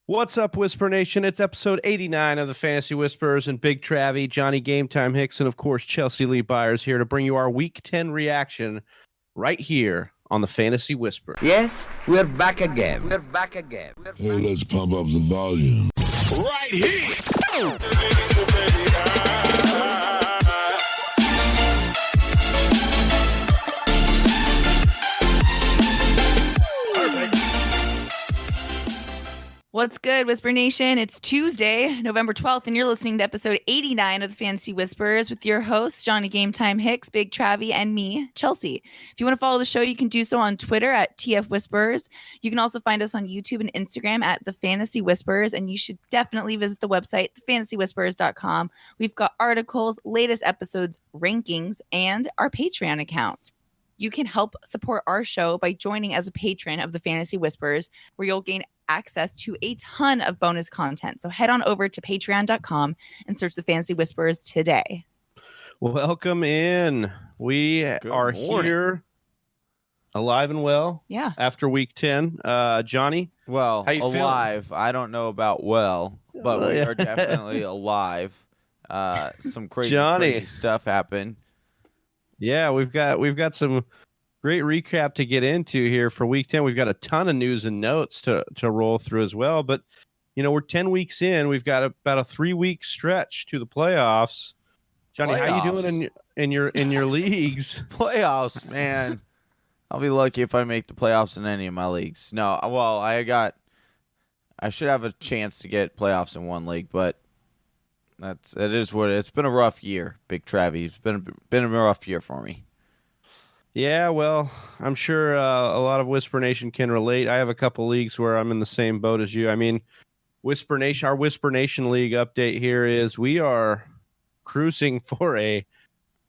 What's up, Whisper Nation? It's episode 89 of the Fantasy Whispers, and Big Travy, Johnny Game Time Hicks, and of course Chelsea Lee Byers here to bring you our Week 10 reaction right here on the Fantasy Whisper. Yes, we're back again. Hey, let's pump up the volume. Right here. What's good, Whisper Nation? It's Tuesday, November 12th, and you're listening to episode 89 of the Fantasy Whispers with your hosts, Johnny Game Time Hicks, Big Travy, and me, Chelsea. If you want to follow the show, you can do so on Twitter at TF Whispers. You can also find us on YouTube and Instagram at The Fantasy Whispers, and you should definitely visit the website, thefantasywhispers.com. We've got articles, latest episodes, rankings, and our Patreon account. You can help support our show by joining as a patron of the Fantasy Whispers, where you'll gain access to a ton of bonus content. So head on over to patreon.com and search the Fantasy Whispers today. Welcome in. We are here alive and well. Yeah. After Week 10. Johnny? Well, how you alive. I don't know about well, but we are definitely alive. Some crazy stuff happened. Yeah, we've got some great recap to get into here for Week 10. We've got a ton of news and notes to roll through as well. But, you know, we're 10 weeks in. We've got about a 3-week stretch to the playoffs. Johnny, how you doing in your leagues? Playoffs, man. I'll be lucky if I make the playoffs in any of my leagues. No, well, I should have a chance to get playoffs in one league, but it is what it is. It's been a rough year, Big Travy. It's been a rough year for me. Yeah, well, I'm sure a lot of Whisper Nation can relate. I have a couple leagues where I'm in the same boat as you. I mean, Whisper Nation, our Whisper Nation League update here is we are cruising for a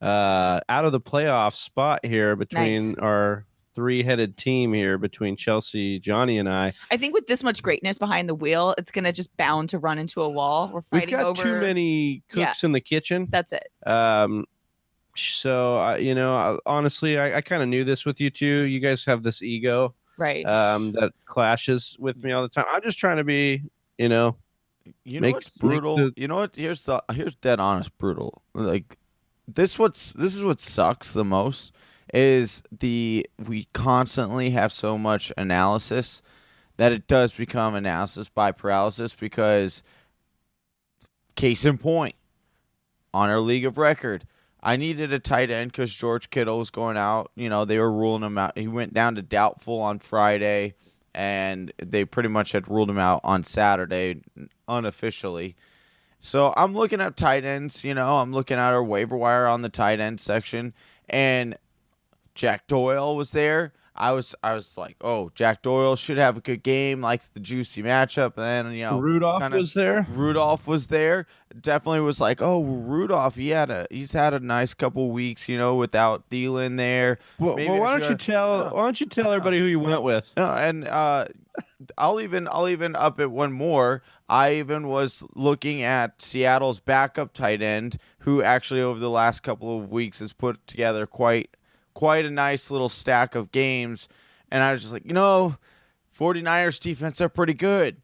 out of the playoff spot here between our three-headed team here between Chelsea, Johnny, and I. I think with this much greatness behind the wheel, it's going to just bound to run into a wall. We're fighting over. We've got too many cooks in the kitchen. That's it. So, honestly, I kind of knew this with you two. You guys have this ego, right? That clashes with me all the time. I'm just trying to be, you know what's brutal. You know what? Here's dead honest brutal. Like this is what sucks the most is we constantly have so much analysis that it does become analysis by paralysis. Because case in point, on our league of record, I needed a tight end because George Kittle was going out. You know, they were ruling him out. He went down to doubtful on Friday, and they pretty much had ruled him out on Saturday unofficially. So I'm looking at tight ends. You know, I'm looking at our waiver wire on the tight end section, and Jack Doyle was there. I was like, oh, Jack Doyle should have a good game, likes the juicy matchup. And then, you know, Rudolph was there. Rudolph was there. Definitely was like, oh, Rudolph, he's had a nice couple weeks, you know, without Thielen there. Well, why don't you tell everybody who you went with? No, and I'll even up it one more. I even was looking at Seattle's backup tight end, who actually over the last couple of weeks has put together quite a nice little stack of games. And I was just like, 49ers defense are pretty good.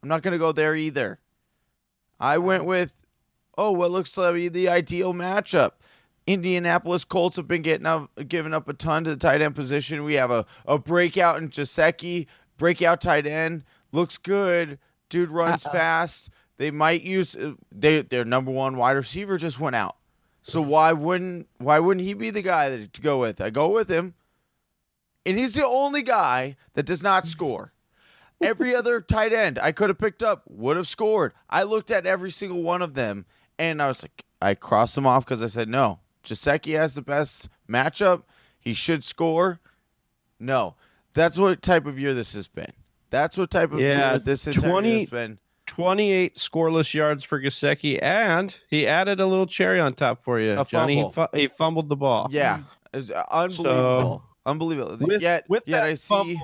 I'm not going to go there either. I went with, what looks to be the ideal matchup. Indianapolis Colts have been giving up a ton to the tight end position. We have a breakout in Gesicki, breakout tight end. Looks good. Dude runs fast. They might use their number one wide receiver just went out. So why wouldn't he be the guy to go with? I go with him. And he's the only guy that does not score. Every other tight end I could have picked up would have scored. I looked at every single one of them, and I was like, I crossed them off because I said, no, Gesicki has the best matchup. He should score. No. That's what type of year this has been. That's what type of year this entire year has been. 28 scoreless yards for Gesicki, and he added a little cherry on top for you, Johnny. He fumbled the ball. Yeah, it's unbelievable. Unbelievable. Yet I see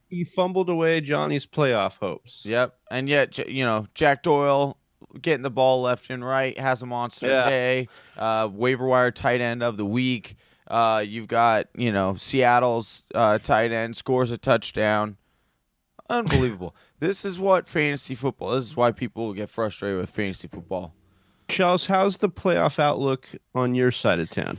he fumbled away Johnny's playoff hopes. Yep, and yet Jack Doyle getting the ball left and right, has a monster day. Waiver wire tight end of the week. You've got Seattle's tight end scores a touchdown. Unbelievable. This is what fantasy football. This is why people get frustrated with fantasy football. Chels, how's the playoff outlook on your side of town?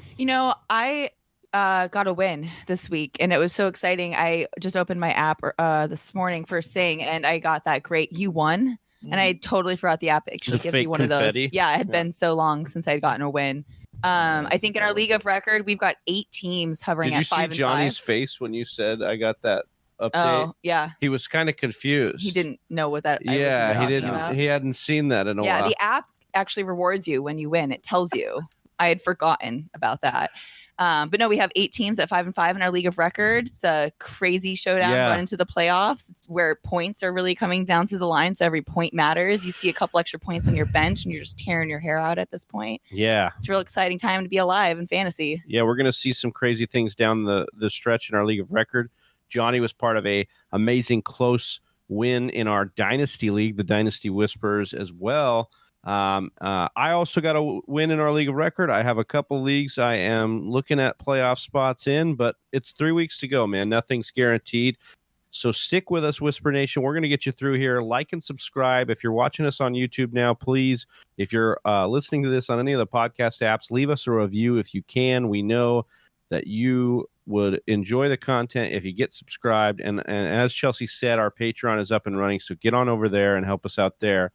I got a win this week, and it was so exciting. I just opened my app this morning first thing, and I got that great "you won," and I totally forgot the app actually The gives fake you one of confetti? those. Yeah, it had been so long since I'd gotten a win. I think in our league of record, we've got 8 teams hovering Did you at see 5 and Johnny's 5. face when you said I got that update? Oh yeah, He was kind of confused. he didn't know what that. I was Yeah, he talking didn't. about. He hadn't seen that in a Yeah, while. the app actually rewards you when you win. It tells you. I had forgotten about that. But no, we have 8 teams at 5 and 5 in our league of record. It's a crazy showdown Yeah. going into the playoffs. It's where points are really coming down to the line. So every point matters. You see a couple extra points on your bench and you're just tearing your hair out at this point. Yeah. It's a real exciting time to be alive in fantasy. Yeah, we're going to see some crazy things down the stretch in our league of record. Johnny was part of a amazing close win in our dynasty league, the Dynasty Whispers, as well. I also got a win in our league of record. I have a couple leagues I am looking at playoff spots in, but it's 3 weeks to go, man. Nothing's guaranteed. So stick with us, Whisper Nation. We're going to get you through here. Like and subscribe. If you're watching us on YouTube now, please, if you're listening to this on any of the podcast apps, leave us a review if you can. We know that you would enjoy the content if you get subscribed. And as Chelsea said, our Patreon is up and running, so get on over there and help us out there.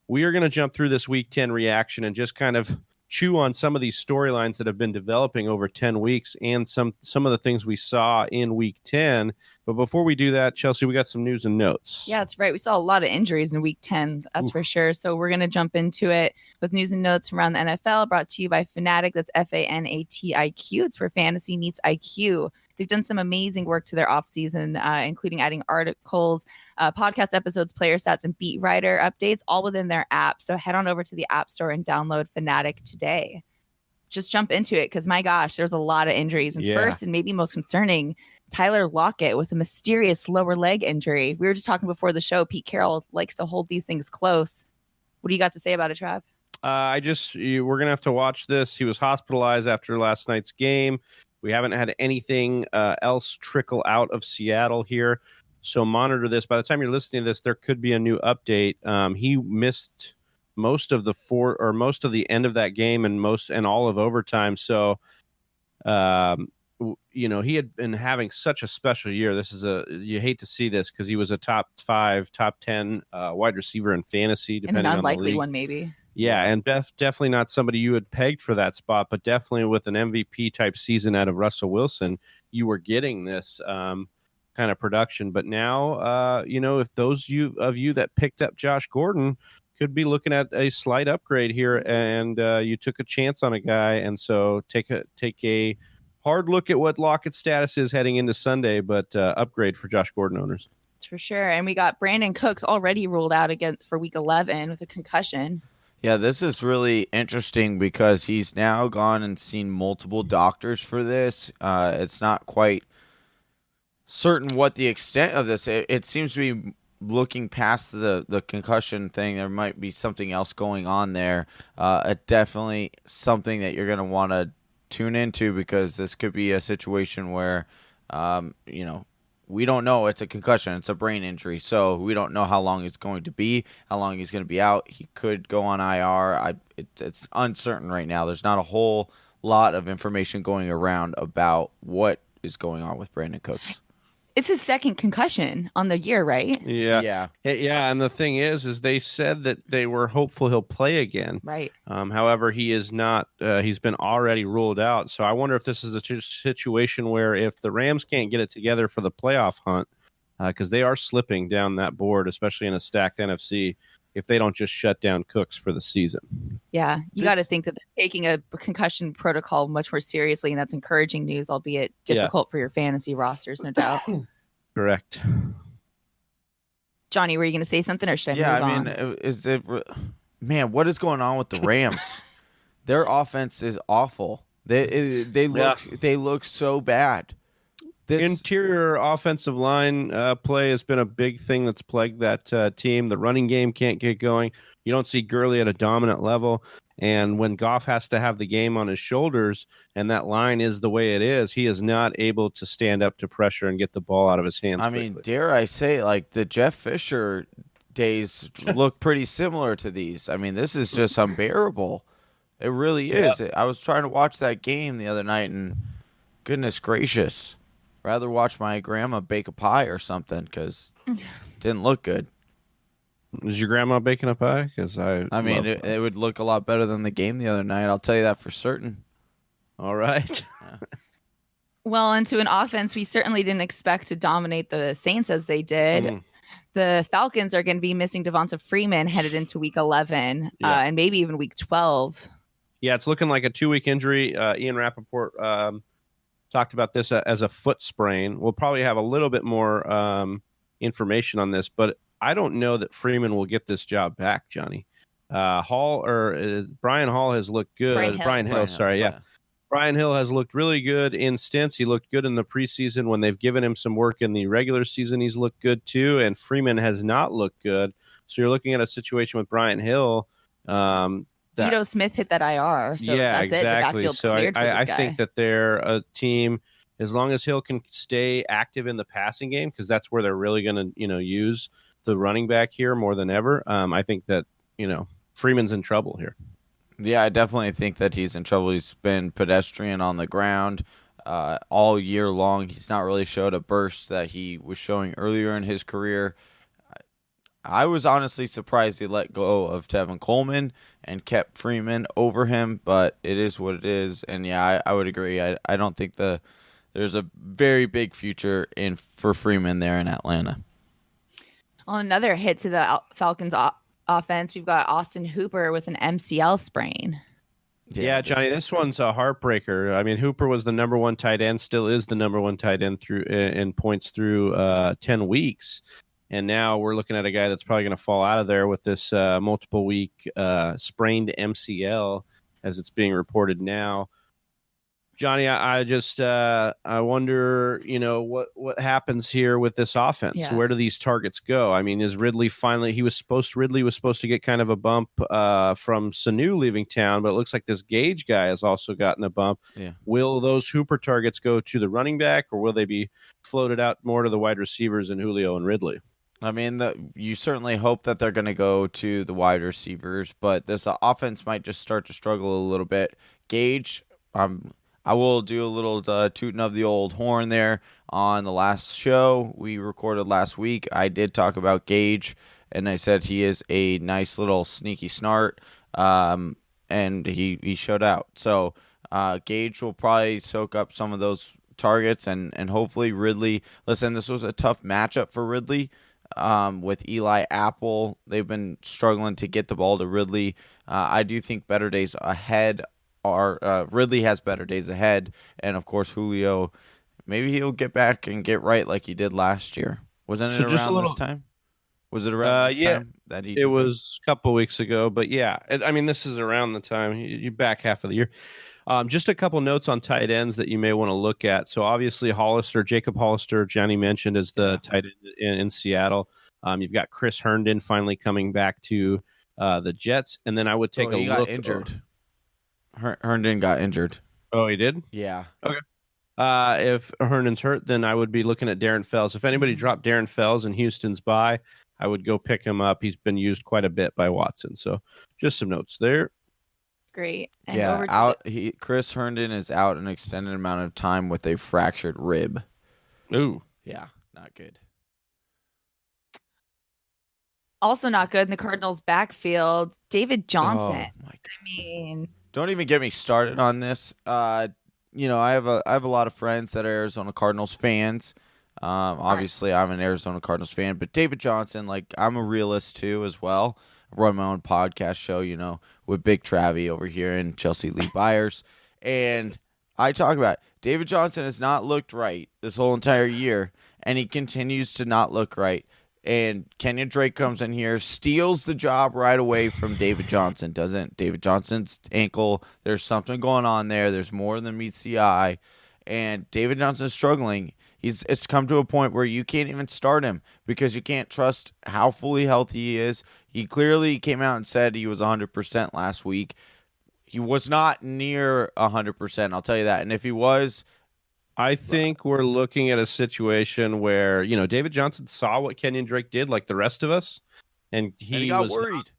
We are going to jump through this Week 10 reaction and just kind of chew on some of these storylines that have been developing over 10 weeks and some of the things we saw in Week 10. But before we do that, Chelsea, we got some news and notes. Yeah, that's right. We saw a lot of injuries in week 10, that's for sure. So we're going to jump into it with news and notes from around the NFL, brought to you by Fanatic. That's FANATIQ. It's where fantasy meets IQ. They've done some amazing work to their offseason, including adding articles, podcast episodes, player stats, and beat writer updates, all within their app. So head on over to the App Store and download Fanatic today. Just jump into it because, my gosh, there's a lot of injuries. And first, and maybe most concerning, Tyler Lockett with a mysterious lower leg injury. We were just talking before the show. Pete Carroll likes to hold these things close. What do you got to say about it, Trav? We're going to have to watch this. He was hospitalized after last night's game. We haven't had anything else trickle out of Seattle here. So monitor this. By the time you're listening to this, there could be a new update. He missed most of the end of that game and all of overtime. So, he had been having such a special year. You hate to see this because he was a top 5, top 10 wide receiver in fantasy, depending and an on the unlikely league. one, maybe. Yeah, and definitely not somebody you had pegged for that spot, but definitely with an MVP type season out of Russell Wilson, you were getting this kind of production. But now, if those of you that picked up Josh Gordon could be looking at a slight upgrade here, and you took a chance on a guy, and so take a hard look at what Lockett's status is heading into Sunday, but upgrade for Josh Gordon owners. That's for sure. And we got Brandon Cooks already ruled out again for Week 11 with a concussion. Yeah, this is really interesting because he's now gone and seen multiple doctors for this. It's not quite certain what the extent of this. It seems to be looking past the concussion thing. There might be something else going on there. Definitely something that you're going to want to tune into because this could be a situation where, we don't know. It's a concussion. It's a brain injury. So we don't know how long it's going to be, how long he's going to be out. He could go on IR. It's uncertain right now. There's not a whole lot of information going around about what is going on with Brandon Cooks. It's his second concussion on the year, right? Yeah. And the thing is they said that they were hopeful he'll play again. Right. However, he is not. He's been already ruled out. So I wonder if this is a situation where if the Rams can't get it together for the playoff hunt, because they are slipping down that board, especially in a stacked NFC, if they don't just shut down Cooks for the season. Yeah, you got to think that they're taking a concussion protocol much more seriously, and that's encouraging news, albeit difficult for your fantasy rosters, no doubt. Correct. Johnny, were you going to say something, or should I move on? Man, what is going on with the Rams? Their offense is awful. They look so bad. Interior offensive line play has been a big thing that's plagued that team. The running game can't get going. You don't see Gurley at a dominant level. And when Goff has to have the game on his shoulders and that line is the way it is, he is not able to stand up to pressure and get the ball out of his hands. I mean, dare I say, like the Jeff Fisher days look pretty similar to these. I mean, this is just unbearable. It really is. I was trying to watch that game the other night, and goodness gracious. Rather watch my grandma bake a pie or something because it didn't look good. Was your grandma baking a pie? Because I mean, it would look a lot better than the game the other night. I'll tell you that for certain. All right. Well, into an offense we certainly didn't expect to dominate the Saints as they did. The Falcons are going to be missing Devonta Freeman headed into week 11 and maybe even week 12. Yeah, it's looking like a 2-week injury. Ian Rappaport talked about this as a foot sprain. We'll probably have a little bit more information on this, but I don't know that Freeman will get this job back, Johnny. Brian Hall has looked good. Brian Hill, sorry. Brian Hill has looked really good in stints. He looked good in the preseason. When they've given him some work in the regular season, he's looked good too. And Freeman has not looked good. So you're looking at a situation with Brian Hill. Ito Smith hit that IR. So yeah, that's exactly. It. The So I think that they're a team, as long as Hill can stay active in the passing game, because that's where they're really going to, use the running back here more than ever. I think that, Freeman's in trouble here. Yeah, I definitely think that he's in trouble. He's been pedestrian on the ground all year long. He's not really showed a burst that he was showing earlier in his career. I was honestly surprised he let go of Tevin Coleman and kept Freeman over him, but it is what it is. And yeah, I would agree. I don't think there's a very big future for Freeman there in Atlanta. On another hit to the Falcons offense, we've got Austin Hooper with an MCL sprain. Yeah, Johnny, this one's a heartbreaker. I mean, Hooper was the number one tight end, still is the number one tight end in points through 10 weeks. And now we're looking at a guy that's probably going to fall out of there with this multiple week sprained MCL as it's being reported now. Johnny, I just I wonder, what happens here with this offense? Yeah. Where do these targets go? I mean, is Ridley finally? Ridley was supposed to get kind of a bump from Sanu leaving town, but it looks like this Gage guy has also gotten a bump. Yeah. Will those Hooper targets go to the running back, or will they be floated out more to the wide receivers and Julio and Ridley? I mean, you certainly hope that they're going to go to the wide receivers, but this offense might just start to struggle a little bit. Gage, I will do a little tooting of the old horn there. On the last show we recorded last week, I did talk about Gage, and I said he is a nice little sneaky snart, and he showed out. So Gage will probably soak up some of those targets, and hopefully Ridley. Listen, this was a tough matchup for Ridley. With Eli Apple, they've been struggling to get the ball to Ridley. I do think better days ahead are Ridley has better days ahead, and of course Julio, maybe he'll get back and get right like he did last year. Wasn't it around this time? Was it around this time that he? It was a couple weeks ago, but yeah, I mean this is around the time you back half of the year. Just a couple notes on tight ends that you may want to look at. So obviously Jacob Hollister, Johnny mentioned, is the tight end in Seattle. You've got Chris Herndon finally coming back to the Jets, and then I would take a look. He got injured. Herndon got injured. Oh, he did? Yeah. Okay. If Herndon's hurt, then I would be looking at Darren Fells. If anybody dropped Darren Fells in Houston's bye, I would go pick him up. He's been used quite a bit by Watson. So just some notes there. Great. And yeah, Chris Herndon is out an extended amount of time with a fractured rib. Ooh. Yeah, not good. Also not good in the Cardinals' backfield, David Johnson. Oh, my God. I mean, don't even get me started on this. I have a lot of friends that are Arizona Cardinals fans. Obviously, I'm an Arizona Cardinals fan, but David Johnson, I'm a realist too as well. I run my own podcast show, with Big Travy over here and Chelsea Lee Byers, and I talk about David Johnson has not looked right this whole entire year, and he continues to not look right. And Kenyon Drake comes in here, steals the job right away from David Johnson. Doesn't David Johnson's ankle? There's something going on there. There's more than meets the eye. And David Johnson's struggling. It's come to a point where you can't even start him because you can't trust how fully healthy he is. He clearly came out and said he was 100% last week. He was not near 100%, I'll tell you that. And if he was, I think we're looking at a situation where, David Johnson saw what Kenyon Drake did like the rest of us, and he got worried.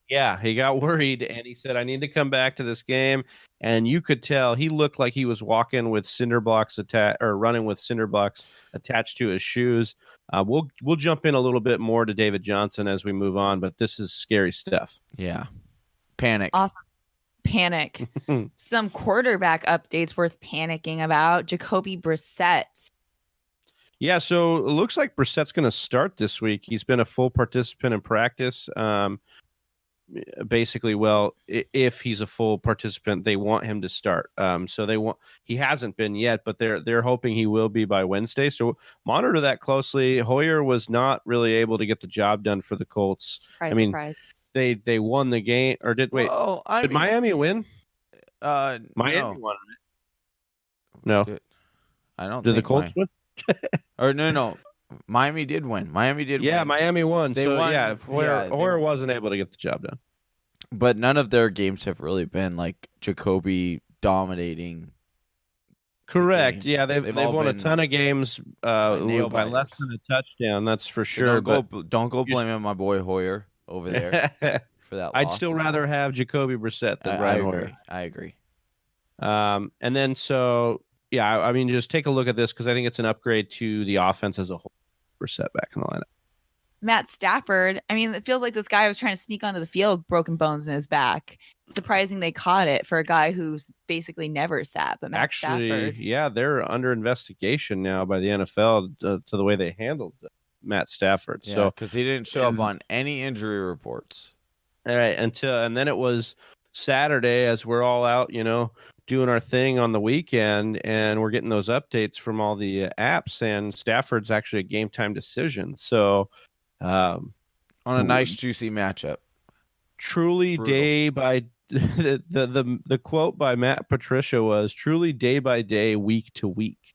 Yeah, he got worried, and he said, I need to come back to this game. And you could tell he looked like he was walking with cinder blocks running with cinder blocks attached to his shoes. We'll jump in a little bit more to David Johnson as we move on, but this is scary stuff. Yeah. Panic. Awesome. Panic. Some quarterback updates worth panicking about. Jacoby Brissett. Yeah, so it looks like Brissett's going to start this week. He's been a full participant in practice. Basically, if he's a full participant, they want him to start. He hasn't been yet, but they're hoping he will be by Wednesday. So monitor that closely. Hoyer was not really able to get the job done for the Colts. Surprise. They won the game, or did Miami win? Miami won it. No, I don't. Did the Colts win? Or no. Miami did win. Yeah, win. Miami won. They won. Yeah, Hoyer wasn't able to get the job done. But none of their games have really been like Jacoby dominating. Correct. Yeah, they've won a ton of games by less than a touchdown. That's for sure. Don't go blaming my boy Hoyer over there for that loss. I'd still rather have Jacoby Brissett than Brian Hoyer. I agree. And then just take a look at this because I think it's an upgrade to the offense as a whole. Brissett back in the lineup. Matt Stafford. It feels like this guy was trying to sneak onto the field, broken bones in his back. It's surprising they caught it for a guy who's basically never sat. But Matt Stafford. Yeah, they're under investigation now by the NFL to the way they handled Matt Stafford. Yeah, because he didn't show up on any injury reports. All right, and then it was Saturday as we're all out, doing our thing on the weekend, and we're getting those updates from all the apps, and Stafford's actually a game time decision. So, on a nice juicy matchup, truly brutal. Day by the quote by Matt Patricia was truly day by day, week to week.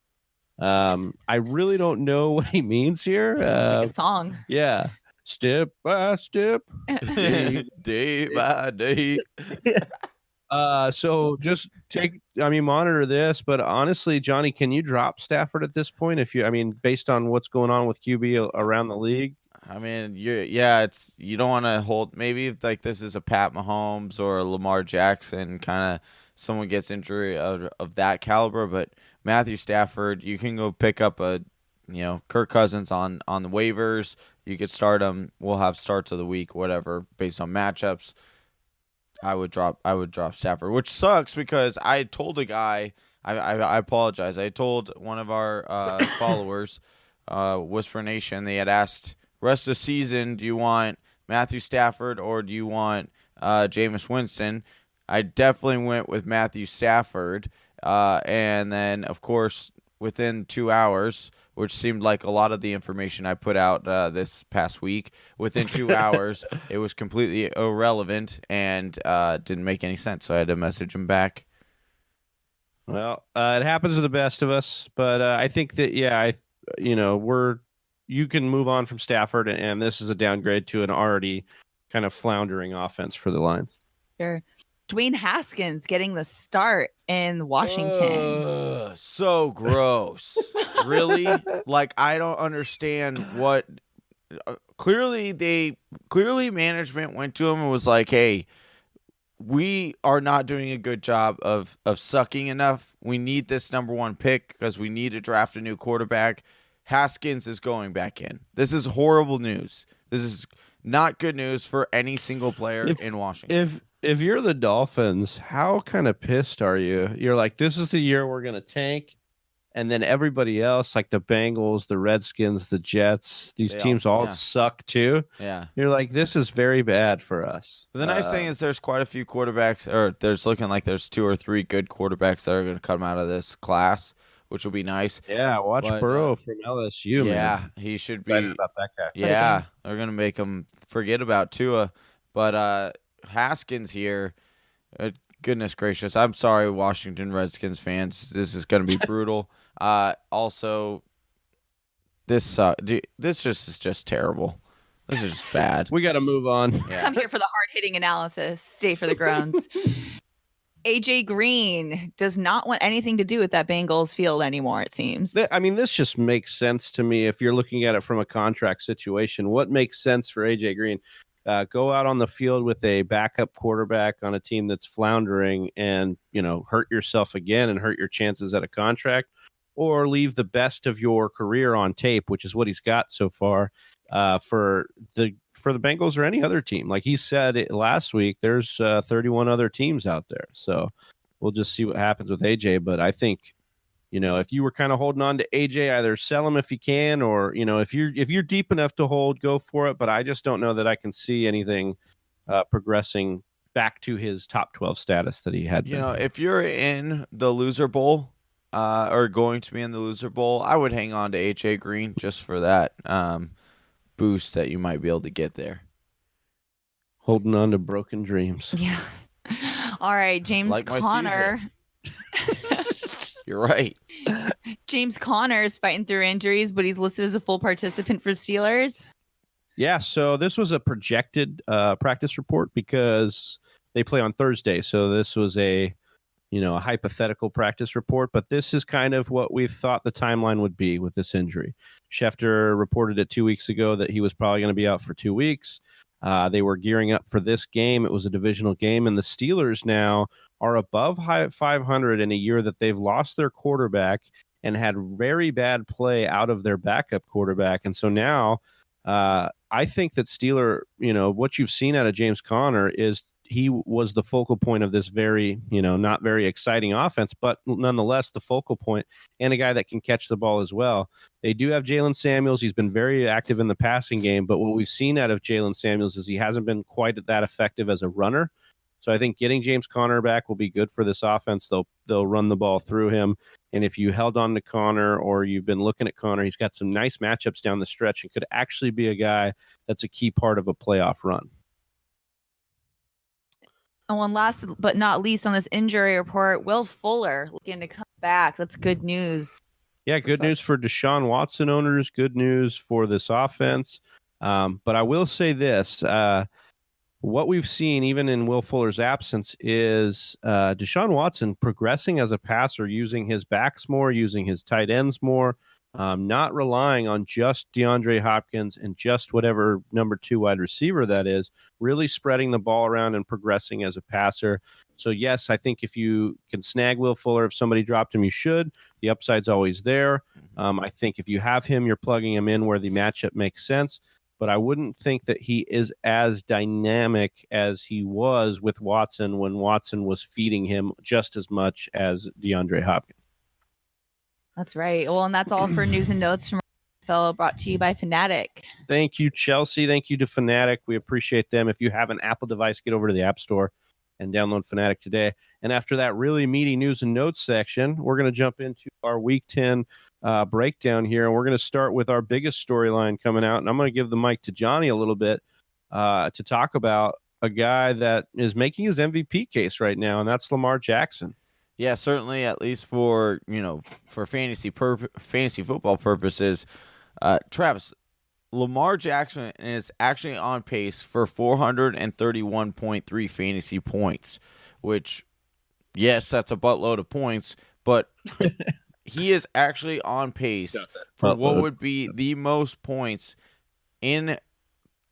I really don't know what he means here. Like a song. Yeah. Step by step, day by day. So just monitor this, but honestly, Johnny, can you drop Stafford at this point? Based on what's going on with QB around the league? You don't want to hold, maybe if like this is a Pat Mahomes or a Lamar Jackson, kind of someone gets injury of that caliber, but Matthew Stafford, you can go pick up Kirk Cousins on the waivers. You could start him. We'll have starts of the week, whatever, based on matchups. I would drop Stafford, which sucks because I told a guy, I apologize. I told one of our followers, Whisper Nation, they had asked, rest of the season, do you want Matthew Stafford or do you want Jameis Winston? I definitely went with Matthew Stafford. And then, of course, within 2 hours, which seemed like a lot of the information I put out this past week, within 2 hours, it was completely irrelevant and didn't make any sense. So I had to message him back. Well, it happens to the best of us, but I think that, you can move on from Stafford, and this is a downgrade to an already kind of floundering offense for the Lions. Sure. Dwayne Haskins getting the start in Washington. So gross. Really? Like, I don't understand what clearly management went to him and was like, hey, we are not doing a good job of sucking enough. We need this number one pick because we need to draft a new quarterback. Haskins is going back in. This is horrible news. This is not good news for any single player in Washington. If you're the Dolphins, how kind of pissed are you? You're like, this is the year we're going to tank. And then everybody else, like the Bengals, the Redskins, the Jets, these teams all suck too. Yeah. You're like, this is very bad for us. But the nice thing is there's quite a few quarterbacks, or there's looking like there's 2 or 3 good quarterbacks that are going to come out of this class, which will be nice. Yeah, watch Burrow from LSU, man. Yeah, he should be. Excited about that guy. Yeah, they're going to make him forget about Tua. But Haskins here, goodness gracious. I'm sorry, Washington Redskins fans. This is going to be brutal. Also, This this is just terrible. This is just bad. We got to move on. Yeah. Come here for the hard-hitting analysis. Stay for the groans. AJ Green does not want anything to do with that Bengals field anymore, it seems. I mean, this just makes sense to me if you're looking at it from a contract situation. What makes sense for AJ Green? Go out on the field with a backup quarterback on a team that's floundering and, hurt yourself again and hurt your chances at a contract, or leave the best of your career on tape, which is what he's got so far, for the Bengals or any other team. Like he said last week, there's 31 other teams out there. So we'll just see what happens with AJ. But I think, if you were kind of holding on to AJ, either sell him if you can, or, if you're deep enough to hold, go for it. But I just don't know that I can see anything progressing back to his top 12 status that he had. If you're in the loser bowl, or going to be in the loser bowl, I would hang on to AJ Green just for that boost that you might be able to get there. Holding on to broken dreams. Yeah. All right, James Like my Conner. You're right. James Conner is fighting through injuries, but he's listed as a full participant for Steelers. Yeah, so this was a projected practice report because they play on Thursday. So this was a hypothetical practice report, but this is kind of what we thought the timeline would be with this injury. Schefter reported it 2 weeks ago that he was probably going to be out for 2 weeks. They were gearing up for this game. It was a divisional game, and the Steelers now are above 500 in a year that they've lost their quarterback and had very bad play out of their backup quarterback. And so now I think that what you've seen out of James Conner is he was the focal point of this very, not very exciting offense, but nonetheless the focal point, and a guy that can catch the ball as well. They do have Jalen Samuels. He's been very active in the passing game, but what we've seen out of Jalen Samuels is he hasn't been quite that effective as a runner. So I think getting James Conner back will be good for this offense. They'll run the ball through him. And if you held on to Conner or you've been looking at Conner, he's got some nice matchups down the stretch and could actually be a guy that's a key part of a playoff run. Oh, and last but not least on this injury report, Will Fuller looking to come back. That's good news. Yeah, good news for Deshaun Watson owners. Good news for this offense. But I will say this. What we've seen, even in Will Fuller's absence, is Deshaun Watson progressing as a passer, using his backs more, using his tight ends more, not relying on just DeAndre Hopkins and just whatever number 2 wide receiver that is, really spreading the ball around and progressing as a passer. So, yes, I think if you can snag Will Fuller, if somebody dropped him, you should. The upside's always there. I think if you have him, you're plugging him in where the matchup makes sense. But I wouldn't think that he is as dynamic as he was with Watson when Watson was feeding him just as much as DeAndre Hopkins. That's right. Well, and that's all for news and notes from fellow, brought to you by Fanatic. Thank you, Chelsea. Thank you to Fanatic. We appreciate them. If you have an Apple device, get over to the App Store and download Fanatic today. And after that really meaty news and notes section, we're going to jump into our Week 10 breakdown here, and we're going to start with our biggest storyline coming out, and I'm going to give the mic to Johnny a little bit to talk about a guy that is making his MVP case right now, and that's Lamar Jackson. Yeah, certainly, at least for fantasy football purposes. Travis, Lamar Jackson is actually on pace for 431.3 fantasy points, which, yes, that's a buttload of points, but he is actually on pace for what would be the most points in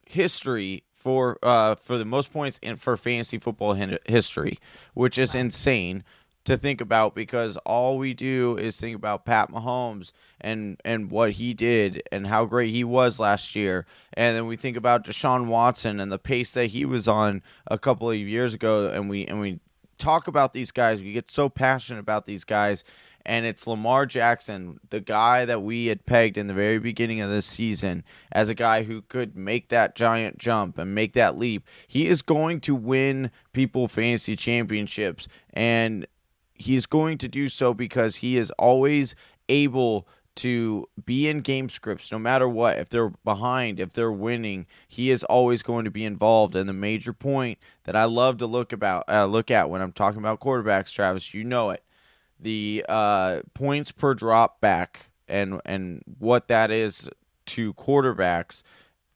history for the most points for fantasy football history, which is insane to think about, because all we do is think about Pat Mahomes and what he did and how great he was last year. And then we think about Deshaun Watson and the pace that he was on a couple of years ago. And we talk about these guys. We get so passionate about these guys. And it's Lamar Jackson, the guy that we had pegged in the very beginning of this season as a guy who could make that giant jump and make that leap. He is going to win people fantasy championships, and he's going to do so because he is always able to be in game scripts no matter what. If they're behind, if they're winning, he is always going to be involved. And the major point that I love to look at when I'm talking about quarterbacks, Travis, you know it. The points per drop back and what that is to quarterbacks.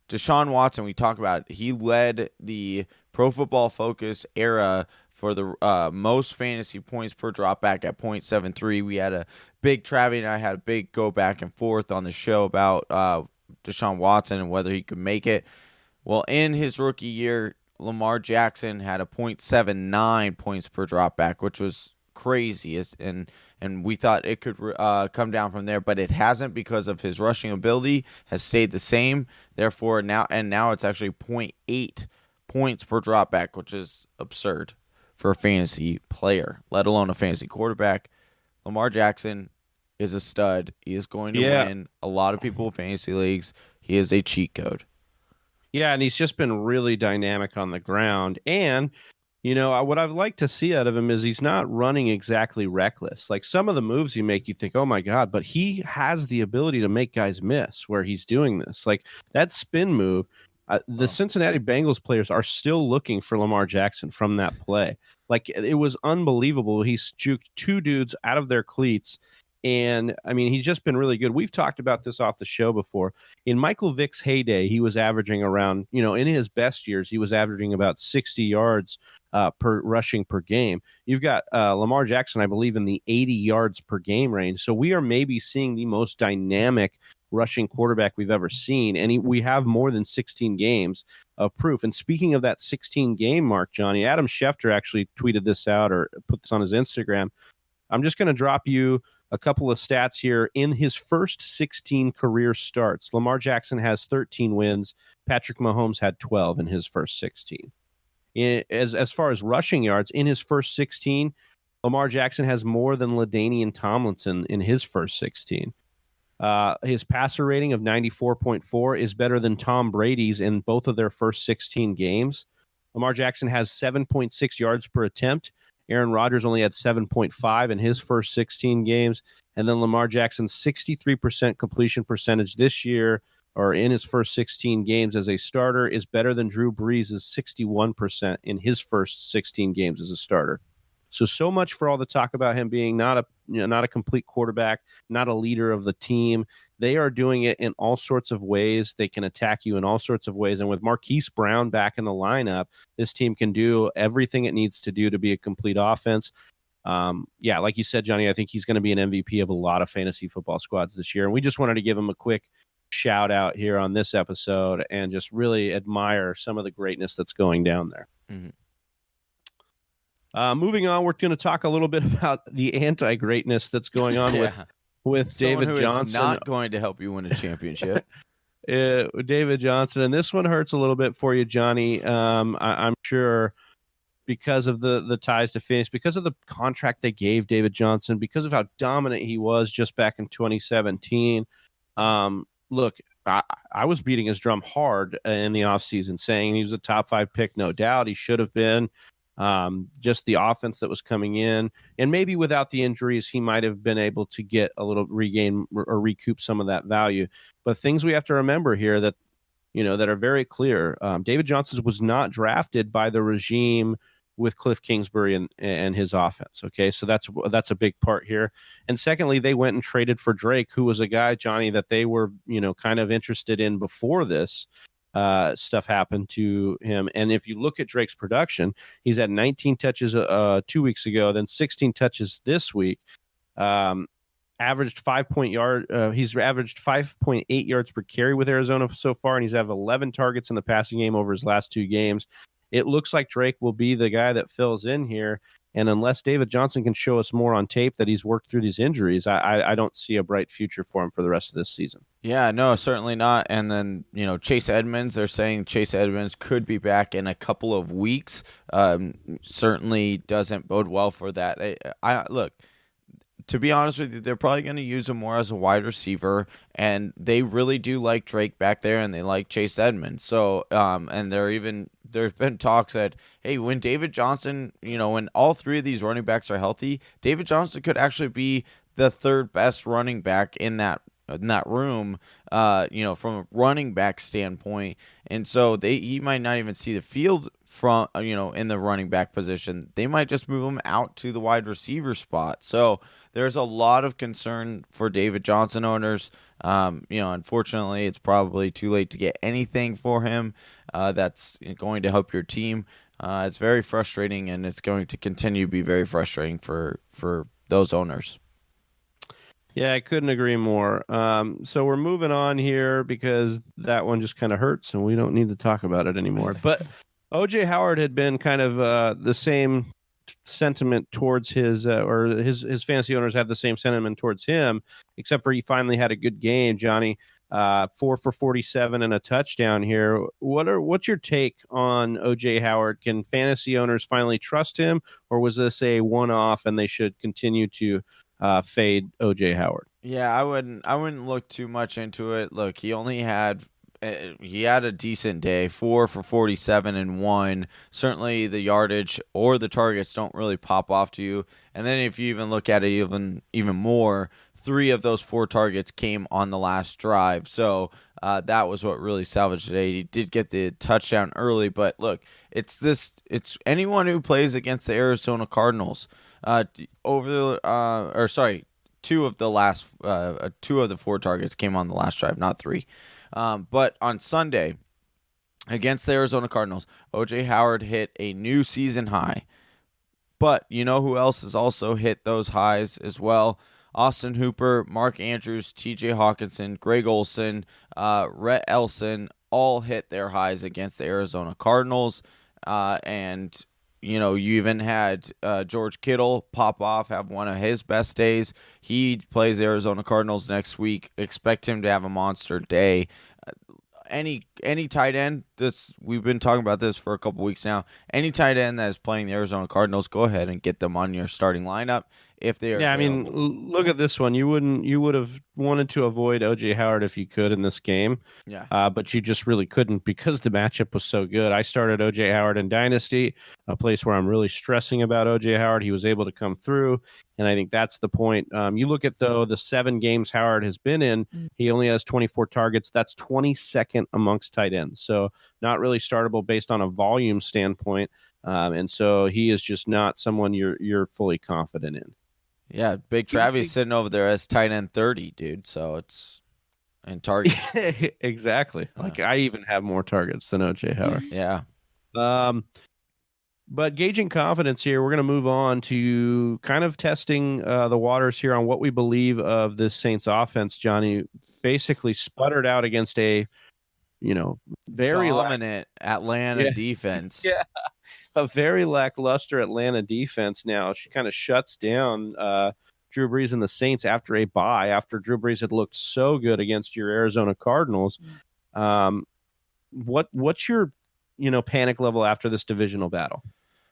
Deshaun Watson, we talked about it. He led the Pro Football Focus era for the most fantasy points per dropback at .73. We had a big Travy and I had a big go back and forth on the show about Deshaun Watson and whether he could make it. Well, in his rookie year, Lamar Jackson had a .79 points per dropback, which was crazy, and we thought it could come down from there, but it hasn't because of his rushing ability has stayed the same. Therefore, now it's actually .8 points per dropback, which is absurd for a fantasy player, let alone a fantasy quarterback. Lamar Jackson is a stud. He is going to win a lot of people in fantasy leagues. He is a cheat code. Yeah, and he's just been really dynamic on the ground. And, what I'd like to see out of him is he's not running exactly reckless. Like some of the moves he make, you think, oh my God, but he has the ability to make guys miss where he's doing this. Like that spin move, the Cincinnati Bengals players are still looking for Lamar Jackson from that play. Like it was unbelievable. He juked two dudes out of their cleats. And I mean, he's just been really good. We've talked about this off the show before. In Michael Vick's heyday, he was averaging around, in his best years, he was averaging about 60 yards per rushing per game. You've got Lamar Jackson, I believe, in the 80 yards per game range. So we are maybe seeing the most dynamic rushing quarterback we've ever seen. And we have more than 16 games of proof. And speaking of that 16 game mark, Johnny, Adam Schefter actually tweeted this out or put this on his Instagram. I'm just going to drop you a couple of stats here. In his first 16 career starts, Lamar Jackson has 13 wins. Patrick Mahomes had 12 in his first 16. As far as rushing yards, in his first 16, Lamar Jackson has more than LaDainian Tomlinson in his first 16. His passer rating of 94.4 is better than Tom Brady's in both of their first 16 games. Lamar Jackson has 7.6 yards per attempt. Aaron Rodgers only had 7.5 in his first 16 games. And then Lamar Jackson's 63% completion percentage this year, or in his first 16 games as a starter, is better than Drew Brees' 61% in his first 16 games as a starter. So much for all the talk about him being not a complete quarterback, not a leader of the team. They are doing it in all sorts of ways. They can attack you in all sorts of ways. And with Marquise Brown back in the lineup, this team can do everything it needs to do to be a complete offense. Like you said, Johnny, I think he's going to be an MVP of a lot of fantasy football squads this year. And we just wanted to give him a quick shout out here on this episode and just really admire some of the greatness that's going down there. Mm-hmm. Moving on, we're going to talk a little bit about the anti-greatness that's going on with Someone David Johnson. Is not going to help you win a championship. David Johnson, and this one hurts a little bit for you, Johnny. I'm sure because of the ties to Phoenix, because of the contract they gave David Johnson, because of how dominant he was just back in 2017. Look, I was beating his drum hard in the offseason, saying he was a top 5 pick, no doubt. He should have been. Just the offense that was coming in, and maybe without the injuries, he might have been able to get a little regain or recoup some of that value. But things we have to remember here that are very clear. David Johnson was not drafted by the regime with Cliff Kingsbury and his offense. Okay, so that's a big part here. And secondly, they went and traded for Drake, who was a guy, Johnny, that they were kind of interested in before this stuff happened to him. And if you look at Drake's production, he's had 19 touches 2 weeks ago, then 16 touches this week. Averaged 5.8 yards per carry with Arizona so far, and he's had 11 targets in the passing game over his last 2 games. It looks like Drake will be the guy that fills in here. And unless David Johnson can show us more on tape that he's worked through these injuries, I don't see a bright future for him for the rest of this season. Yeah, no, certainly not. And then, Chase Edmonds, they're saying Chase Edmonds could be back in a couple of weeks. Certainly doesn't bode well for that. Look, to be honest with you, they're probably going to use him more as a wide receiver, and they really do like Drake back there, and they like Chase Edmonds. So, and there's been talks that, hey, when David Johnson, when all 3 of these running backs are healthy, David Johnson could actually be the 3rd best running back in that room, from a running back standpoint. And so he might not even see the field from, in the running back position. They might just move him out to the wide receiver spot. So there's a lot of concern for David Johnson owners. Unfortunately, it's probably too late to get anything for him that's going to help your team. It's very frustrating, and it's going to continue to be very frustrating for those owners. Yeah, I couldn't agree more. So we're moving on here because that one just kind of hurts, and we don't need to talk about it anymore. But O.J. Howard had been kind of the same sentiment towards his fantasy owners have the same sentiment towards him, except for he finally had a good game, Johnny. 4 for 47 and a touchdown here. What's your take on O.J. Howard? Can fantasy owners finally trust him, or was this a one-off and they should continue to fade O.J. Howard? Yeah, I wouldn't look too much into it. Look, he had a decent day, 4 for 47 and 1. Certainly the yardage or the targets don't really pop off to you. And then if you even look at it even more, 3 of those 4 targets came on the last drive. So that was what really salvaged today. He did get the touchdown early, but look, it's anyone who plays against the Arizona Cardinals. 2 of the 4 targets came on the last drive, not 3. But on Sunday, against the Arizona Cardinals, O.J. Howard hit a new season high. But you know who else has also hit those highs as well? Austin Hooper, Mark Andrews, T.J. Hawkinson, Greg Olsen, Rhett Elson all hit their highs against the Arizona Cardinals. And you even had George Kittle pop off, have one of his best days. He plays Arizona Cardinals next week. Expect him to have a monster day. Any tight end, we've been talking about this for a couple weeks now. Any tight end that is playing the Arizona Cardinals, go ahead and get them on your starting lineup if they are. Yeah, available. I mean, look at this one. You would have wanted to avoid O.J. Howard if you could in this game. Yeah. But you just really couldn't because the matchup was so good. I started O.J. Howard in Dynasty, a place where I'm really stressing about O.J. Howard. He was able to come through, and I think that's the point. You look at, though, the 7 games Howard has been in, he only has 24 targets. That's 22nd amongst tight ends. So not really startable based on a volume standpoint. And so he is just not someone you're fully confident in. Yeah, Big Travy's sitting over there as tight end 30, dude. So it's and targets. Exactly. Like I even have more targets than O.J. Howard. Yeah. But gauging confidence here, we're going to move on to kind of testing the waters here on what we believe of this Saints offense. Johnny basically sputtered out against a, very dominant Atlanta defense. Yeah. A very lackluster Atlanta defense now. She kind of shuts down Drew Brees and the Saints after a bye, after Drew Brees had looked so good against your Arizona Cardinals. What's your, panic level after this divisional battle?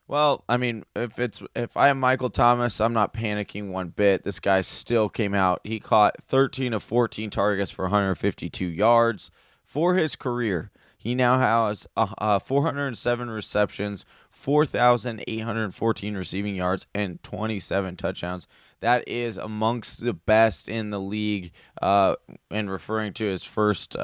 Well, I mean, if I am Michael Thomas, I'm not panicking one bit. This guy still came out. He caught 13 of 14 targets for 152 yards for his career. He now has 407 receptions, 4,814 receiving yards, and 27 touchdowns. That is amongst the best in the league. And referring to his first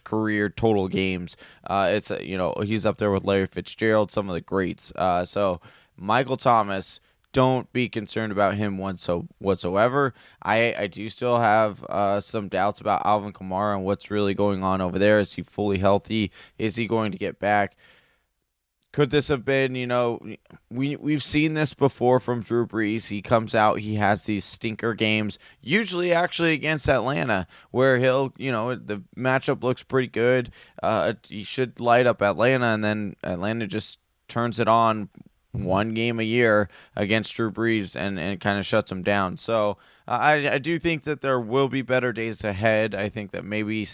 career total games, it's he's up there with Larry Fitzgerald, some of the greats. So Michael Thomas, don't be concerned about him whatsoever. I do still have some doubts about Alvin Kamara and what's really going on over there. Is he fully healthy? Is he going to get back? Could this have been, we've seen this before from Drew Brees. He comes out, he has these stinker games, usually actually against Atlanta, where he'll, the matchup looks pretty good. He should light up Atlanta, and then Atlanta just turns it on one game a year against Drew Brees and kind of shuts him down. So I do think that there will be better days ahead. I think that maybe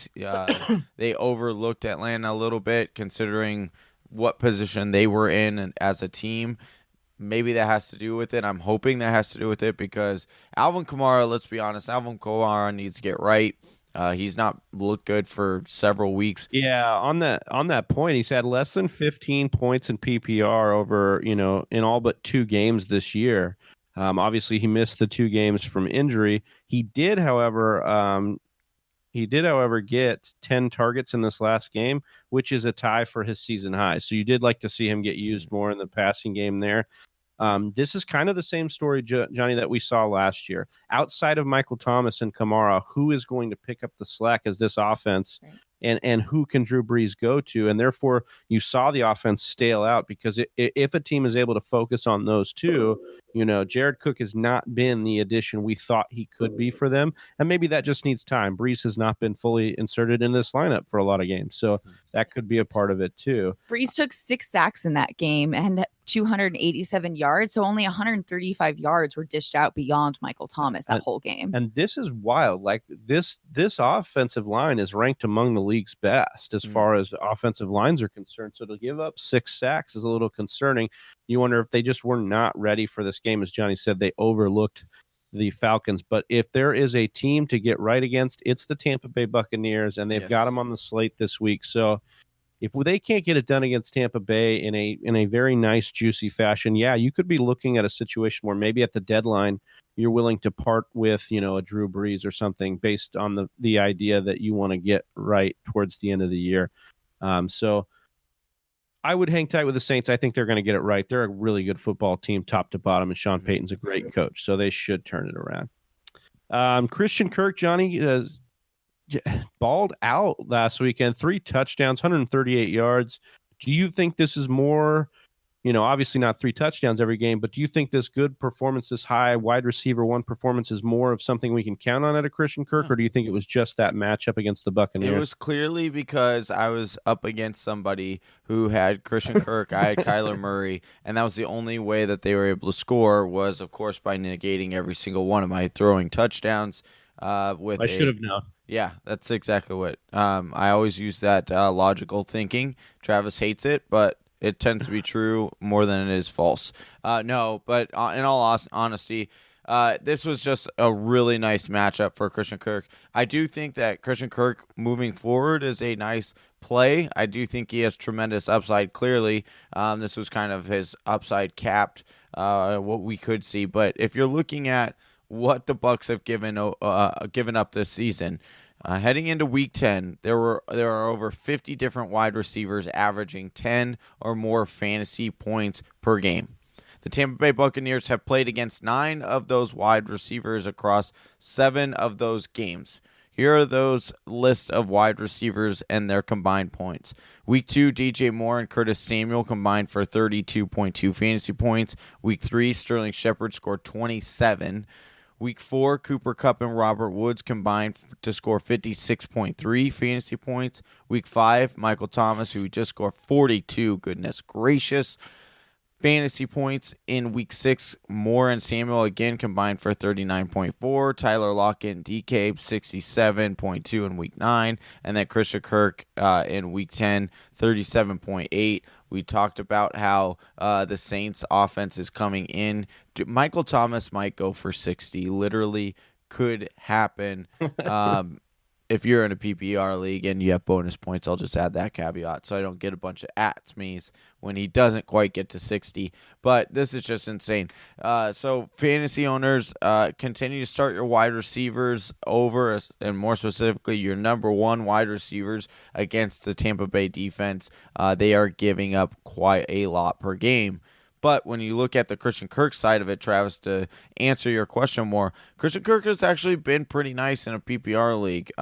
they overlooked Atlanta a little bit, considering what position they were in as a team. Maybe that has to do with it. I'm hoping that has to do with it because Alvin Kamara, let's be honest, Alvin Kamara needs to get right. He's not looked good for several weeks. Yeah, on that point, he's had less than 15 points in PPR over, in all but 2 games this year. Obviously, he missed the 2 games from injury. He did, however, get 10 targets in this last game, which is a tie for his season high. So you did like to see him get used more in the passing game there. This is kind of the same story, Johnny, that we saw last year. Outside of Michael Thomas and Kamara, who is going to pick up the slack as this offense? Right. And who can Drew Brees go to? And therefore, you saw the offense stale out because if a team is able to focus on those two, Jared Cook has not been the addition we thought he could be for them. And maybe that just needs time. Brees has not been fully inserted in this lineup for a lot of games. So that could be a part of it too. Brees took 6 sacks in that game and 287 yards. So only 135 yards were dished out beyond Michael Thomas that whole game. And this is wild. Like this offensive line is ranked among the league's best as far as offensive lines are concerned. So to give up 6 sacks is a little concerning. You wonder if they just were not ready for this game. As Johnny said, they overlooked the Falcons. But if there is a team to get right against, it's the Tampa Bay Buccaneers, and they've got them on the slate this week. So if they can't get it done against Tampa Bay in a very nice, juicy fashion, you could be looking at a situation where maybe at the deadline you're willing to part with, a Drew Brees or something based on the idea that you want to get right towards the end of the year. So I would hang tight with the Saints. I think they're going to get it right. They're a really good football team, top to bottom, and Sean Payton's a great coach, so they should turn it around. Christian Kirk, Johnny, balled out last weekend, 3 touchdowns, 138 yards. Do you think this is more, obviously not 3 touchdowns every game, but do you think this good performance, this high wide receiver 1 performance is more of something we can count on at a Christian Kirk, or do you think it was just that matchup against the Buccaneers? It was clearly because I was up against somebody who had Christian Kirk. I had Kyler Murray, and that was the only way that they were able to score was, of course, by negating every single one of my throwing touchdowns. I should have known. Yeah, that's exactly what. I always use that logical thinking. Travis hates it, but it tends to be true more than it is false. No, but in all honesty, this was just a really nice matchup for Christian Kirk. I do think that Christian Kirk moving forward is a nice play. I do think he has tremendous upside. Clearly, this was kind of his upside capped, what we could see. But if you're looking at what the Bucs have given up this season, heading into Week 10, there are over 50 different wide receivers averaging 10 or more fantasy points per game. The Tampa Bay Buccaneers have played against 9 of those wide receivers across 7 of those games. Here are those lists of wide receivers and their combined points. Week 2, DJ Moore and Curtis Samuel combined for 32.2 fantasy points. Week 3, Sterling Shepard scored 27. Week 4, Cooper Kupp and Robert Woods combined to score 56.3 fantasy points. Week 5, Michael Thomas, who just scored 42, goodness gracious, fantasy points. In Week 6, Moore and Samuel again combined for 39.4. Tyler Lockett and DK, 67.2 in Week 9. And then Christian Kirk in Week 10, 37.8. We talked about how the Saints offense is coming in. Michael Thomas might go for 60. Literally could happen. If you're in a PPR league and you have bonus points, I'll just add that caveat so I don't get a bunch of at-me's when he doesn't quite get to 60. But this is just insane. So fantasy owners, continue to start your wide receivers over, and more specifically, your number 1 wide receivers against the Tampa Bay defense. They are giving up quite a lot per game. But when you look at the Christian Kirk side of it, Travis, to answer your question more, Christian Kirk has actually been pretty nice in a PPR league.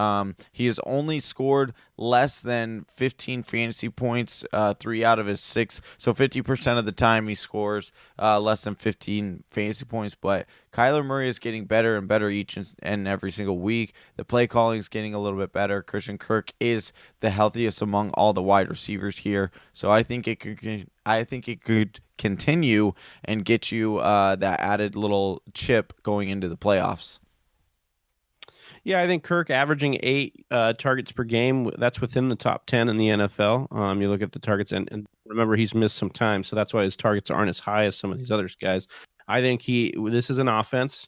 He has only scored less than 15 fantasy points 3 out of his 6. So 50% of the time he scores less than 15 fantasy points. But Kyler Murray is getting better and better each and every single week. The play calling is getting a little bit better. Christian Kirk is the healthiest among all the wide receivers here. So I think it could continue and get you that added little chip going into the playoffs. Yeah, I think Kirk averaging 8 targets per game, that's within the top 10 in the NFL. You look at the targets, and remember, he's missed some time, so that's why his targets aren't as high as some of these other guys. I think this is an offense,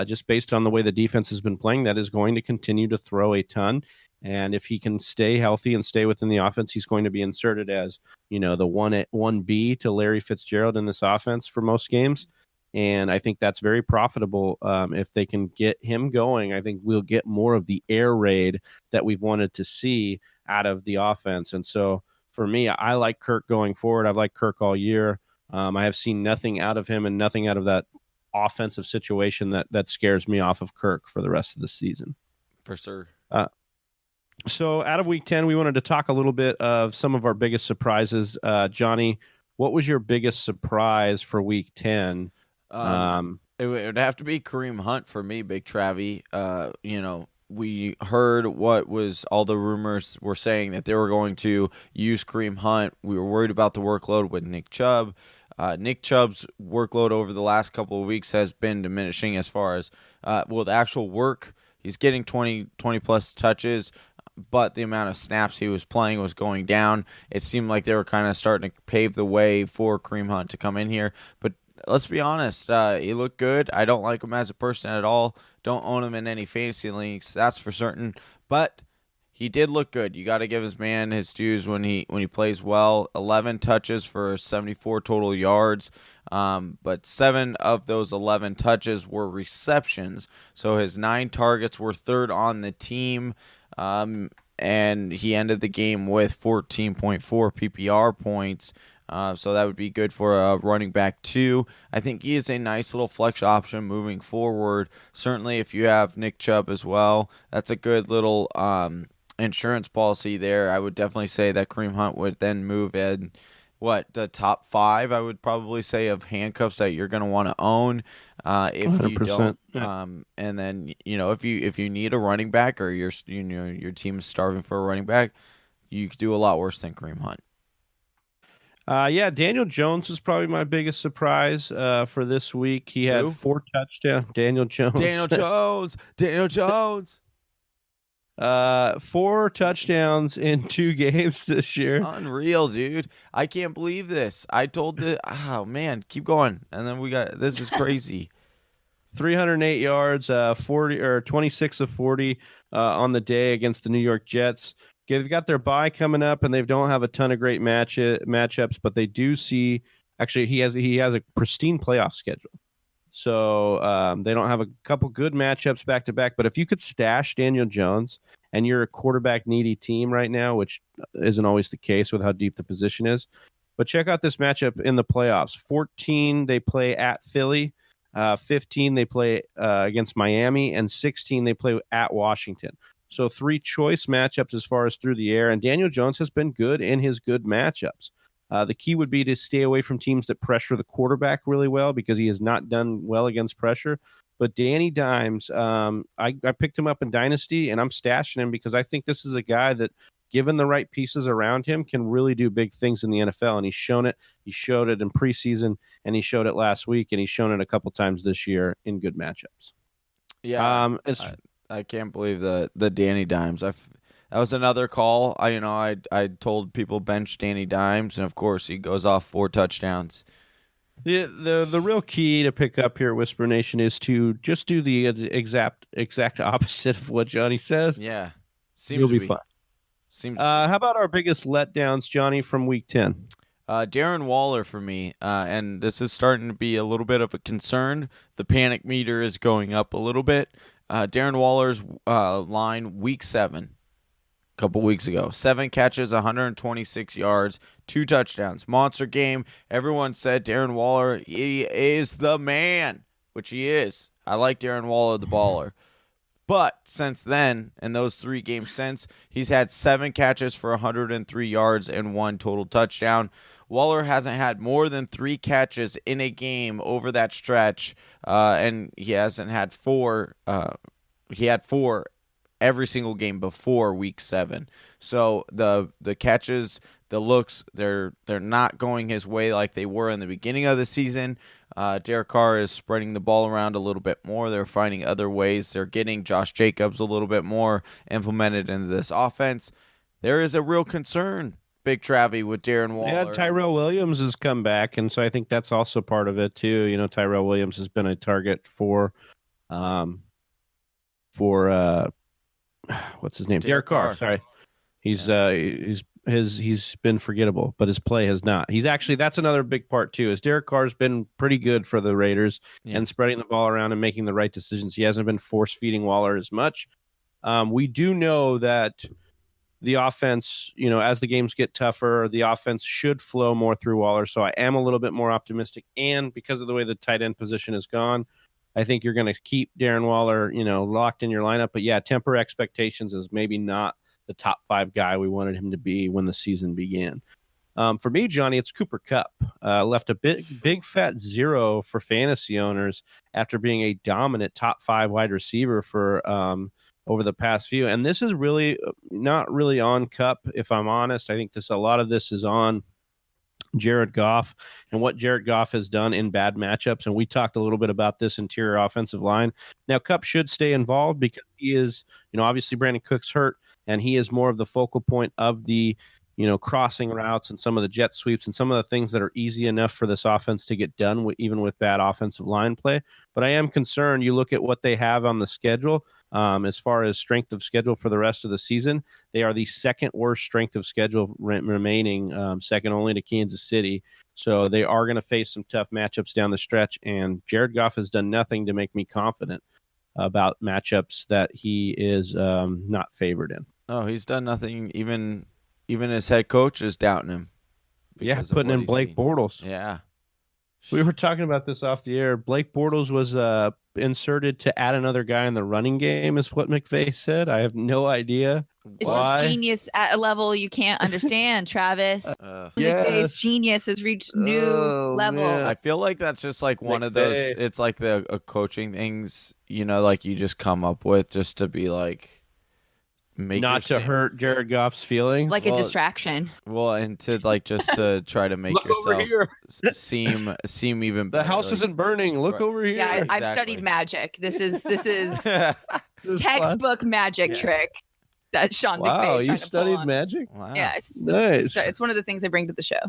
just based on the way the defense has been playing, that is going to continue to throw a ton. And if he can stay healthy and stay within the offense, he's going to be inserted as, the 1B to Larry Fitzgerald in this offense for most games. And I think that's very profitable. If they can get him going, I think we'll get more of the air raid that we've wanted to see out of the offense. And so for me, I like Kirk going forward. I've liked Kirk all year. I have seen nothing out of him and nothing out of that offensive situation that scares me off of Kirk for the rest of the season. For sure. So out of week 10, we wanted to talk a little bit of some of our biggest surprises. Johnny, what was your biggest surprise for week 10? It would have to be Kareem Hunt for me, Big Travy. We heard what was all the rumors were saying that they were going to use Kareem Hunt. We were worried about the workload with Nick Chubb. Nick Chubb's workload over the last couple of weeks has been diminishing as far as the actual work. He's getting 20 plus touches, but the amount of snaps he was playing was going down. It seemed like they were kind of starting to pave the way for Kareem Hunt to come in here. But let's be honest, he looked good. I don't like him as a person at all. Don't own him in any fantasy leagues, that's for certain. But he did look good. You got to give his man his dues when he plays well. 11 touches for 74 total yards. But 7 of those 11 touches were receptions. So his 9 targets were third on the team. And he ended the game with 14.4 PPR points. So that would be good for a running back too. I think he is a nice little flex option moving forward. Certainly if you have Nick Chubb as well, that's a good little insurance policy there. I would definitely say that Kareem Hunt would then move in the top 5, I would probably say, of handcuffs that you're going to want to own if you don't. Yeah. And then, if you need a running back or your team is starving for a running back, you could do a lot worse than Kareem Hunt. Daniel Jones is probably my biggest surprise for this week. He had 4 touchdowns. Daniel Jones. 4 touchdowns in 2 games this year. Unreal, dude. I can't believe this. I told oh man, keep going. And then this is crazy. 308 yards, 26 of 40 on the day against the New York Jets. They've got their bye coming up, and they don't have a ton of great matchups, but they do see. Actually, he has a pristine playoff schedule, so they don't have a couple good matchups back to back. But if you could stash Daniel Jones, and you're a quarterback needy team right now, which isn't always the case with how deep the position is, but check out this matchup in the playoffs. 14 they play at Philly, 15 they play against Miami, and 16 they play at Washington. So 3 choice matchups as far as through the air, and Daniel Jones has been good in his good matchups. The key would be to stay away from teams that pressure the quarterback really well, because he has not done well against pressure. But Danny Dimes, I picked him up in Dynasty, and I'm stashing him because I think this is a guy that, given the right pieces around him, can really do big things in the NFL, and he's shown it. He showed it in preseason, and he showed it last week, and he's shown it a couple times this year in good matchups. Yeah, I can't believe the Danny Dimes. That was another call. I told people bench Danny Dimes, and of course he goes off 4 touchdowns. The real key to pick up here, Whisper Nation, is to just do the exact opposite of what Johnny says. Yeah, you'll be fine. How about our biggest letdowns, Johnny, from week 10? Darren Waller for me, and this is starting to be a little bit of a concern. The panic meter is going up a little bit. Darren Waller's line week 7, a couple weeks ago. 7 catches, 126 yards, 2 touchdowns. Monster game. Everyone said Darren Waller, he is the man, which he is. I like Darren Waller, the baller. But since then, in those 3 games since, he's had 7 catches for 103 yards and 1 total touchdown. Waller hasn't had more than 3 catches in a game over that stretch, and he hasn't had 4. He had 4 every single game before week 7. So the catches, the looks, they're not going his way like they were in the beginning of the season. Derek Carr is spreading the ball around a little bit more. They're finding other ways. They're getting Josh Jacobs a little bit more implemented into this offense. There is a real concern, Big Travy, with Darren Waller. Yeah, Tyrell Williams has come back, and so I think that's also part of it too. Tyrell Williams has been a target for what's his name? Derek Carr. Sorry. He's he's been forgettable, but his play has not. That's another big part too. Is Derek Carr's been pretty good for the Raiders and spreading the ball around and making the right decisions. He hasn't been force feeding Waller as much. We do know that the offense, as the games get tougher, the offense should flow more through Waller. So I am a little bit more optimistic. And because of the way the tight end position has gone, I think you're going to keep Darren Waller, locked in your lineup. But yeah, temper expectations as maybe not the top 5 guy we wanted him to be when the season began. For me, Johnny, it's Cooper Kupp. Left a big fat 0 for fantasy owners after being a dominant top 5 wide receiver for over the past few. And this is really not really on Kupp, if I'm honest. I think a lot of this is on Jared Goff and what Jared Goff has done in bad matchups. And we talked a little bit about this interior offensive line. Now, Kupp should stay involved because he is, obviously Brandon Cook's hurt, and he is more of the focal point of the, crossing routes and some of the jet sweeps and some of the things that are easy enough for this offense to get done even with bad offensive line play. But I am concerned. You look at what they have on the schedule as far as strength of schedule for the rest of the season. They are the second worst strength of schedule remaining, second only to Kansas City. So they are going to face some tough matchups down the stretch. And Jared Goff has done nothing to make me confident about matchups that he is not favored in. Oh, he's done nothing. Even his head coach is doubting him. Yeah, putting in Blake Bortles. Yeah. We were talking about this off the air. Blake Bortles was inserted to add another guy in the running game, is what McVay said. I have no idea. It's why. just genius at a level you can't understand, Travis. McVay's genius has reached new level. Man. I feel like that's just like one of those. It's like the coaching things, like you just come up with just to be like. Not to hurt Jared Goff's feelings. Like a distraction. Well, and to just to try to make yourself seem even better. The house isn't burning. Look over here. Yeah, I've studied magic. This is textbook magic trick that Sean McVay is trying to studied pull on. Magic? Wow. Yeah, Nice. It's one of the things I bring to the show.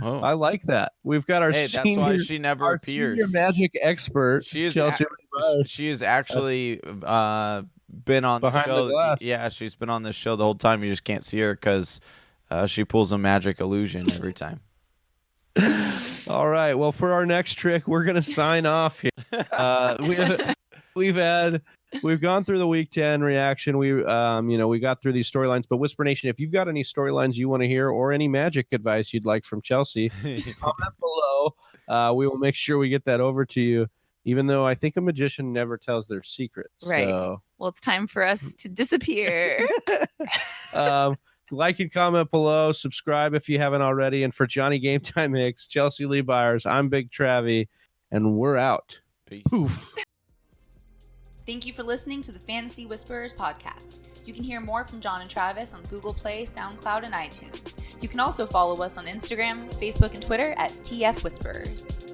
Oh. I like that. We've got our that's why she never appears. Senior magic expert. She is Chelsea. she is actually been on Behind the show. the glass. Yeah, she's been on this show the whole time. You just can't see her because she pulls a magic illusion every time. All right. Well, for our next trick, we're gonna sign off here. We've gone through the Week 10 reaction. We got through these storylines. But Whisper Nation, if you've got any storylines you want to hear or any magic advice you'd like from Chelsea, comment below. We will make sure we get that over to you. Even though I think a magician never tells their secrets. Right. So. Well, it's time for us to disappear. Like and comment below. Subscribe if you haven't already. And for Johnny Game Time Hicks, Chelsea Lee Byers, I'm Big Travy, and we're out. Peace. Poof. Thank you for listening to the Fantasy Whisperers podcast. You can hear more from John and Travis on Google Play, SoundCloud, and iTunes. You can also follow us on Instagram, Facebook, and Twitter at TF Whisperers.